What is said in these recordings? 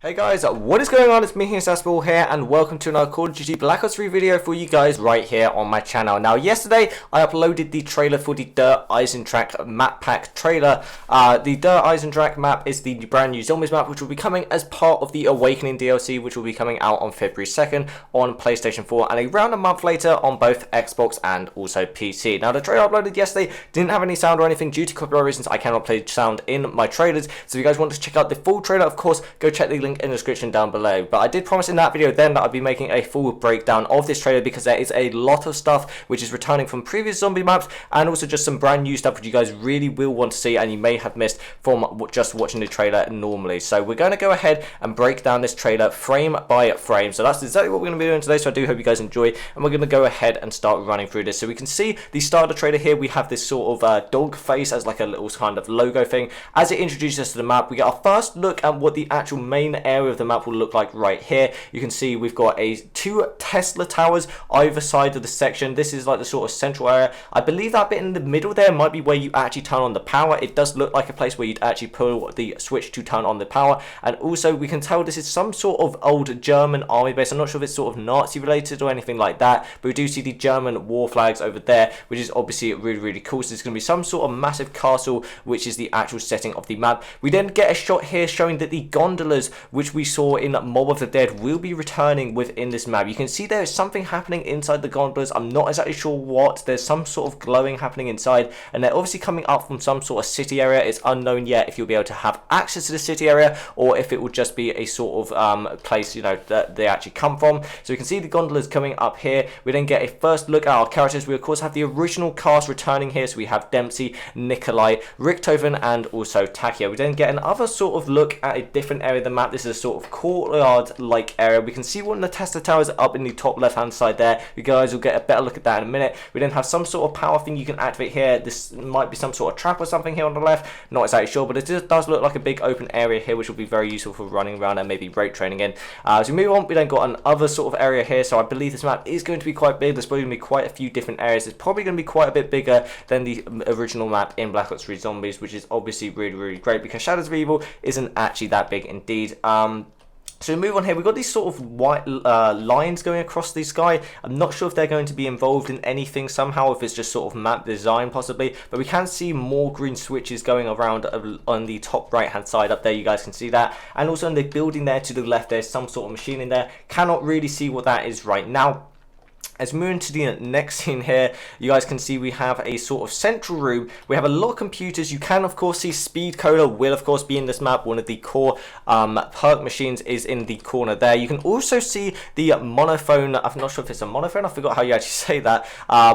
Hey guys, what is going on? It's me, KingAssassinable here, and welcome to another Call of Duty Black Ops 3 video for you guys right here on my channel. Now, yesterday I uploaded the trailer for the Eisendrache map pack trailer. The Eisendrache map is the brand new Zombies map, which will be coming as part of the Awakening DLC, which will be coming out on February 2nd on PlayStation 4, and around a month later on both Xbox and also PC. Now, the trailer uploaded yesterday didn't have any sound or anything due to copyright reasons. I cannot play sound in my trailers, so if you guys want to check out the full trailer, of course, go check the link in the description down below. But I did promise in that video then that I'd be making a full breakdown of this trailer, because there is a lot of stuff which is returning from previous zombie maps, and also just some brand new stuff which you guys really will want to see and you may have missed from just watching the trailer normally. So we're going to go ahead and break down this trailer frame by frame. So that's exactly what we're going to be doing today, so I do hope you guys enjoy, and we're going to go ahead and start running through this. So we can see the start of the trailer here. We have this sort of dog face as like a little kind of logo thing. As it introduces us to the map, we get our first look at what the actual main area of the map will look like right here. You can see we've got two Tesla towers either side of the section. This is like the sort of central area. I believe that bit in the middle there might be where you actually turn on the power. It does look like a place where you'd actually pull the switch to turn on the power. And also we can tell this is some sort of old German army base. I'm not sure if it's sort of Nazi related or anything like that, but we do see the German war flags over there, which is obviously really cool. So there's going to be some sort of massive castle, which is the actual setting of the map. We then get a shot here showing that the gondolas which we saw in Mob of the Dead will be returning within this map. You can see there is something happening inside the gondolas. I'm not exactly sure what. There's some sort of glowing happening inside, and they're obviously coming up from some sort of city area. It's unknown yet if you'll be able to have access to the city area or if it will just be a sort of place, you know, that they actually come from. So we can see the gondolas coming up here. We then get a first look at our characters. We of course have the original cast returning here. So we have Dempsey, Nikolai, Richthofen, and also Takia. We then get another sort of look at a different area of the map. This is a sort of courtyard-like area. We can see one of the Tesla towers up in the top left-hand side there. You guys will get a better look at that in a minute. We then have some sort of power thing you can activate here. This might be some sort of trap or something here on the left. Not exactly sure, but it just does look like a big open area here, which will be very useful for running around and maybe raid training in. As we move on, we then got another sort of area here. So I believe this map is going to be quite big. There's probably going to be quite a few different areas. It's probably going to be quite a bit bigger than the original map in Black Ops 3 Zombies, which is obviously really great, because Shadows of Evil isn't actually that big indeed. So we move on here. We've got these sort of white lines going across the sky. I'm not sure if they're going to be involved in anything somehow, if it's just sort of map design possibly, but we can see more green switches going around on the top right hand side up there. You guys can see that, and also in the building there to the left there's some sort of machine in there. Cannot really see what that is right now. As we move into the next scene here, you guys can see we have a sort of central room. We have a lot of computers. You can of course see Speed Cola will of course be in this map. One of the core perk machines is in the corner there. You can also see the monophone. I'm not sure if it's a monophone. I forgot how you actually say that.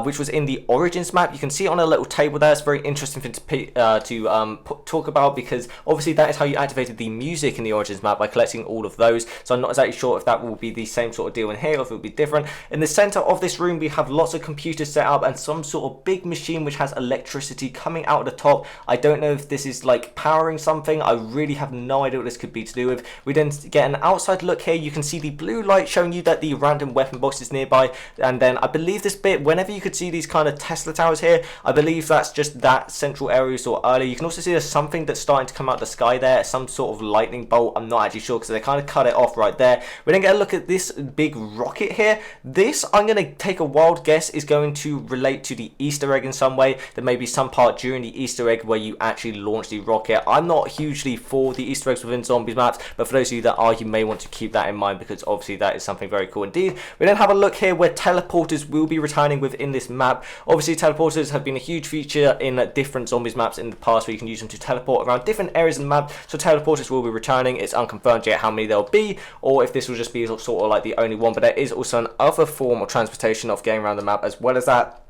Which was in the Origins map. You can see it on a little table there. It's a very interesting thing to talk about, because obviously that is how you activated the music in the Origins map, by collecting all of those. So I'm not exactly sure if that will be the same sort of deal in here or if it will be different. In the center of this room we have lots of computers set up and some sort of big machine which has electricity coming out of the top. I don't know if this is like powering something. I really have no idea what this could be to do with. We then get an outside look here. You can see the blue light showing you that the random weapon box is nearby, and then I believe this bit, whenever you could see these kind of Tesla towers here, I believe that's just that central area we saw earlier. You can also see there's something that's starting to come out the sky there, some sort of lightning bolt. I'm not actually sure because they kind of cut it off right there. We then get a look at this big rocket here. This, I'm going to take a wild guess, is going to relate to the Easter egg in some way. There may be some part during the Easter egg where you actually launch the rocket. I'm not hugely for the Easter eggs within Zombies maps, but for those of you that are, you may want to keep that in mind, because obviously that is something very cool indeed. We then have a look here where teleporters will be returning within this map. Obviously teleporters have been a huge feature in different Zombies maps in the past, where you can use them to teleport around different areas of the map. So teleporters will be returning. It's unconfirmed yet how many there'll be, or if this will just be sort of like the only one, but there is also another form of transportation of getting around the map as well as that.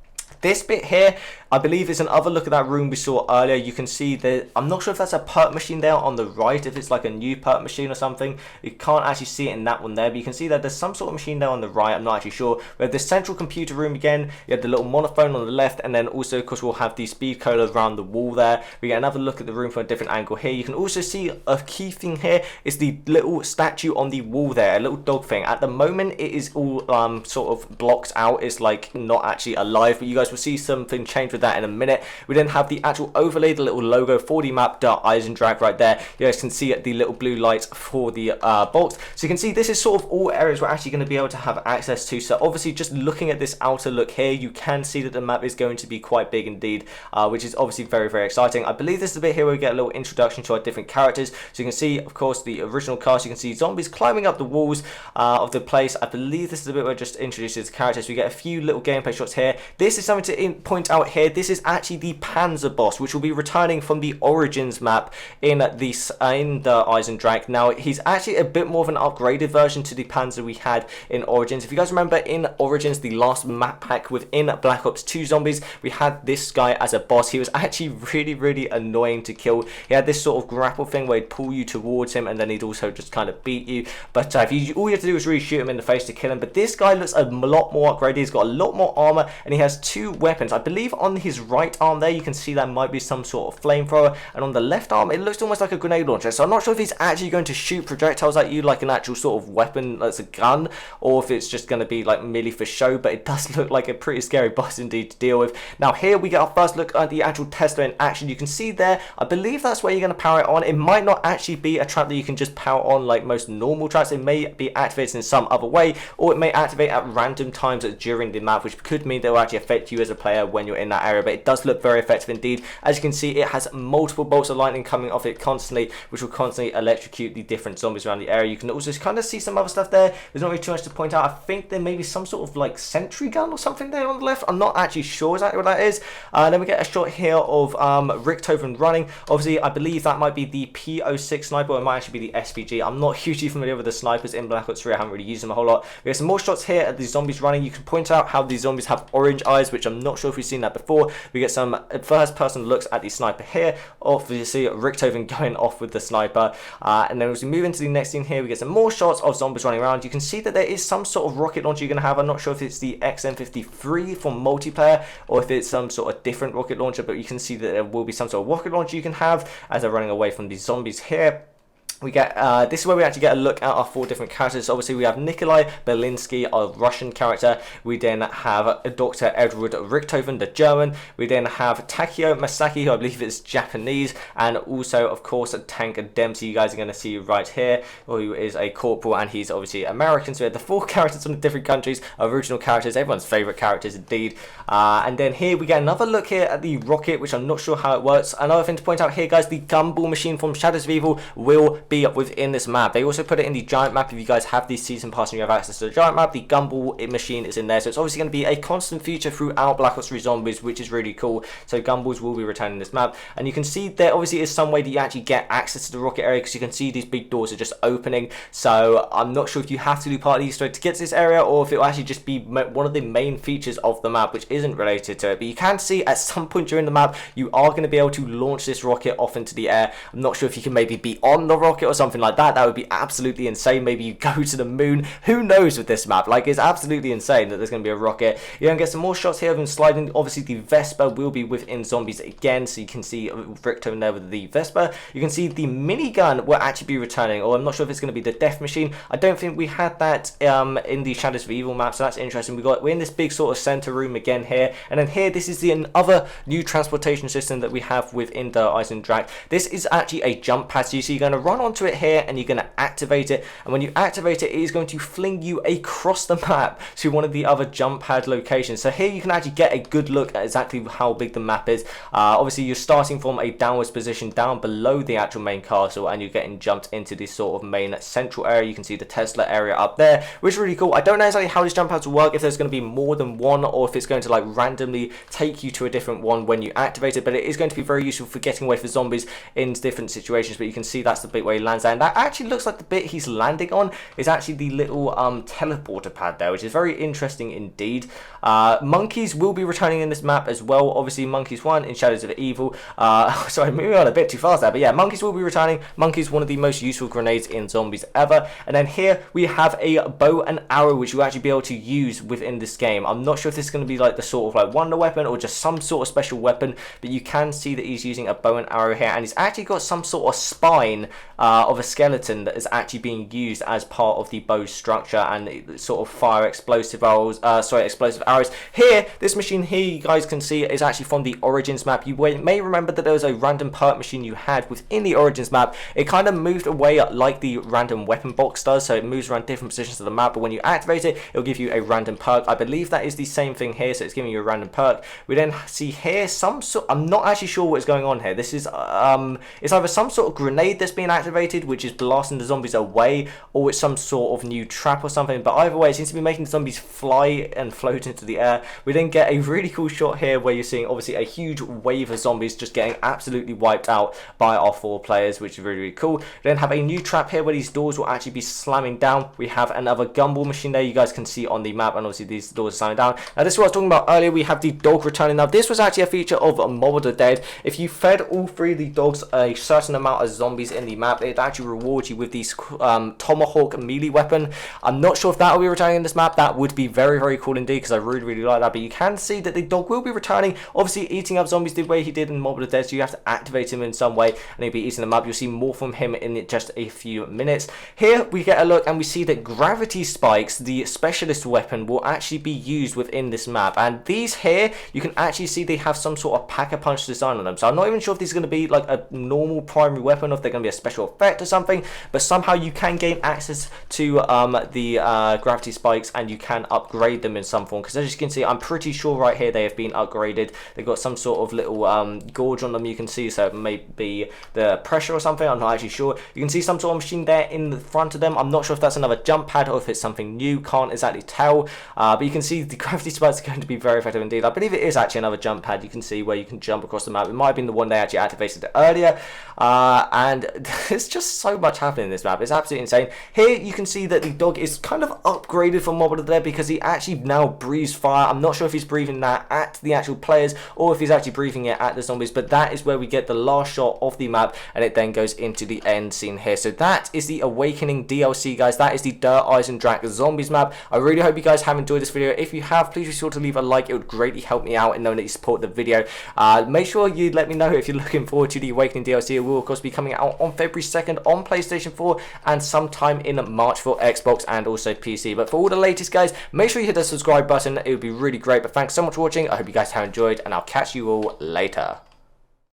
This bit here, I believe, is another look at that room we saw earlier. You can see that, I'm not sure if that's a perk machine there on the right, if it's like a new perk machine or something. You can't actually see it in that one there, but you can see that there's some sort of machine there on the right. I'm not actually sure. We have the central computer room again. You have the little monophone on the left, and then also, of course, we'll have the speed cola around the wall there. We get another look at the room from a different angle here. You can also see a key thing here is the little statue on the wall there, a little dog thing. At the moment, it is all sort of blocked out. It's like not actually alive, but you guys will see something change through that in a minute. We then have the actual overlay, the little logo for the map, Eisendrache right there. You guys can see the little blue lights for the bolts. So you can see this is sort of all areas we're actually going to be able to have access to. So obviously just looking at this outer look here, you can see that the map is going to be quite big indeed, which is obviously very, very exciting. I believe this is the bit here where we get a little introduction to our different characters. So you can see, of course, the original cast. You can see zombies climbing up the walls of the place. I believe this is the bit where it just introduces characters. We get a few little gameplay shots here. This is something to point out here. This is actually the Panzer boss, which will be returning from the Origins map in the Eisendrache. Now, he's actually a bit more of an upgraded version to the Panzer we had in Origins. If you guys remember, in Origins, the last map pack within Black Ops 2 Zombies, we had this guy as a boss. He was actually really, really annoying to kill. He had this sort of grapple thing where he'd pull you towards him, and then he'd also just kind of beat you. But all you have to do is really shoot him in the face to kill him. But this guy looks a lot more upgraded. He's got a lot more armor, and he has two weapons. I believe on his right arm there, you can see that might be some sort of flamethrower, and on the left arm, it looks almost like a grenade launcher. So I'm not sure if he's actually going to shoot projectiles at you like an actual sort of weapon that's a gun, or if it's just going to be like merely for show. But it does look like a pretty scary boss indeed to deal with. Now here we get our first look at the actual Tesla in action. You can see there, I believe that's where you're going to power it on. It might not actually be a trap that you can just power on like most normal traps. It may be activated in some other way, or it may activate at random times during the map, which could mean they will actually affect you as a player when you're in that area. But it does look very effective indeed. As you can see, it has multiple bolts of lightning coming off it constantly, which will constantly electrocute the different zombies around the area. You can also kind of see some other stuff there. There's not really too much to point out. I think there may be some sort of like sentry gun or something there on the left. I'm not actually sure exactly what that is. Then we get a shot here of Richthofen running. Obviously, I believe that might be the PO6 sniper, or it might actually be the SVG. I'm not hugely familiar with the snipers in Black Ops 3. I haven't really used them a whole lot. We have some more shots here at the zombies running. You can point out how the zombies have orange eyes, which I'm not sure if we've seen that before. We get some first person looks at the sniper here. Obviously, Richthofen going off with the sniper. And then as we move into the next scene here, we get some more shots of zombies running around. You can see that there is some sort of rocket launcher you're going to have. I'm not sure if it's the XM53 for multiplayer, or if it's some sort of different rocket launcher, but you can see that there will be some sort of rocket launcher you can have as they're running away from these zombies here. We get this is where we actually get a look at our four different characters. Obviously, we have Nikolai Belinsky, our Russian character. We then have Dr. Edward Richthofen, the German. We then have Takio Masaki, who I believe is Japanese, and also, of course, Tank Dempsey. You guys are going to see right here, who is a corporal, and he's obviously American. So we have the four characters from the different countries, original characters, everyone's favorite characters indeed. And then here we get another look here at the rocket, which I'm not sure how it works. Another thing to point out here, guys, the gumball machine from Shadows of Evil will be up within this map. They also put it in the giant map. If you guys have the season pass and you have access to the giant map, the gumball machine is in there. So it's obviously going to be a constant feature throughout Black Ops 3 Zombies, which is really cool. So gumballs will be returning this map. And you can see there obviously is some way that you actually get access to the rocket area, because you can see these big doors are just opening. So I'm not sure if you have to do part of the Easter egg to get to this area, or if it will actually just be one of the main features of the map, which isn't related to it. But you can see at some point during the map, you are going to be able to launch this rocket off into the air. I'm not sure if you can maybe be on the rocket or something like that. That would be absolutely insane. Maybe you go to the moon. Who knows with this map? Like, it's absolutely insane that there's going to be a rocket. You're going to get some more shots here of him sliding. Obviously, the Vespa will be within zombies again. So you can see Richthofen there with the Vespa. You can see the minigun will actually be returning. Or I'm not sure if it's going to be the death machine. I don't think we had that in the Shadows of Evil map. So that's interesting. We're in this big sort of center room again here. And then here, this is the other new transportation system that we have within the Eisendrache. This is actually a jump pad. So you're going to run onto it here, and you're going to activate it, and when you activate it, it is going to fling you across the map to one of the other jump pad locations. So here you can actually get a good look at exactly how big the map is. Obviously, you're starting from a downwards position down below the actual main castle, and you're getting jumped into this sort of main central area. You can see the Tesla area up there, which is really cool. I don't know exactly how these jump pads will work, if there's going to be more than one, or if it's going to like randomly take you to a different one when you activate it, but it is going to be very useful for getting away from zombies in different situations. But you can see that's the bit where he lands there, and that actually looks like the bit he's landing on is actually the little teleporter pad there, which is very interesting indeed. Monkeys will be returning in this map as well. Obviously, Monkeys 1 in Shadows of Evil. Sorry, moving on a bit too fast there, but yeah, Monkeys will be returning. Monkeys, one of the most useful grenades in Zombies ever. And then here we have a bow and arrow, which you'll actually be able to use within this game. I'm not sure if this is going to be like the sort of like wonder weapon or just some sort of special weapon, but you can see that he's using a bow and arrow here, and he's actually got some sort of spine of a skeleton that is actually being used as part of the bow structure, and it sort of fire explosive arrows. Explosive arrows. Here, this machine here, you guys can see, is actually from the Origins map. You may remember that there was a random perk machine you had within the Origins map. It kind of moved away like the random weapon box does, so it moves around different positions of the map, but when you activate it, it'll give you a random perk. I believe that is the same thing here, so it's giving you a random perk. We then see here some sort, I'm not actually sure what is going on here. This is it's either some sort of grenade that's being activated, which is blasting the zombies away, or it's some sort of new trap or something, but either way, it seems to be making the zombies fly and float into the air. We then get a really cool shot here where you're seeing obviously a huge wave of zombies just getting absolutely wiped out by our 4 players, which is really, really cool. We then have a new trap here where these doors will actually be slamming down. We have another gumball machine there, you guys can see on the map, and obviously these doors are slamming down. Now this is what I was talking about earlier. We have the dog returning. Now this was actually a feature of Mob of the Dead. If you fed all 3 of the dogs a certain amount of zombies in the map, it actually rewards you with these tomahawk melee weapon. I'm not sure if that will be returning in this map. That would be very, very cool indeed, because I really, really like that. But you can see that the dog will be returning, obviously eating up zombies the way he did in Mob of the Dead, so you have to activate him in some way, and he'll be eating them up. You'll see more from him in just a few minutes. Here we get a look, and we see that gravity spikes, the specialist weapon, will actually be used within this map. And these here, you can actually see they have some sort of pack-a-punch design on them. So I'm not even sure if these are going to be like a normal primary weapon, or if they're going to be a special effect or something, but somehow you can gain access to the gravity spikes, and you can upgrade them in some form, because as you can see, I'm pretty sure right here they have been upgraded. They've got some sort of little gorge on them, you can see, so it may be the pressure or something, I'm not actually sure. You can see some sort of machine there in the front of them. I'm not sure if that's another jump pad or if it's something new, can't exactly tell, but you can see the gravity spikes are going to be very effective indeed. I believe it is actually another jump pad. You can see where you can jump across the map. It might have been the one they actually activated earlier, and there's just so much happening in this map. It's absolutely insane. Here you can see that the dog is kind of upgraded from Mob of the Dead, because he actually now breathes fire. I'm not sure if he's breathing that at the actual players or if he's actually breathing it at the zombies, but that is where we get the last shot of the map, and it then goes into the end scene here. So that is the Awakening DLC, guys. That is the Dirt Eisendrache Zombies map. I really hope you guys have enjoyed this video. If you have, please be sure to leave a like. It would greatly help me out in knowing that you support the video. Make sure you let me know if you're looking forward to the Awakening DLC. It will of course be coming out on February 2nd on PlayStation 4 and sometime in March for Xbox and also PC. But for all the latest, guys, make sure you hit the subscribe button. It would be really great. But thanks so much for watching. I hope you guys have enjoyed, and I'll catch you all later.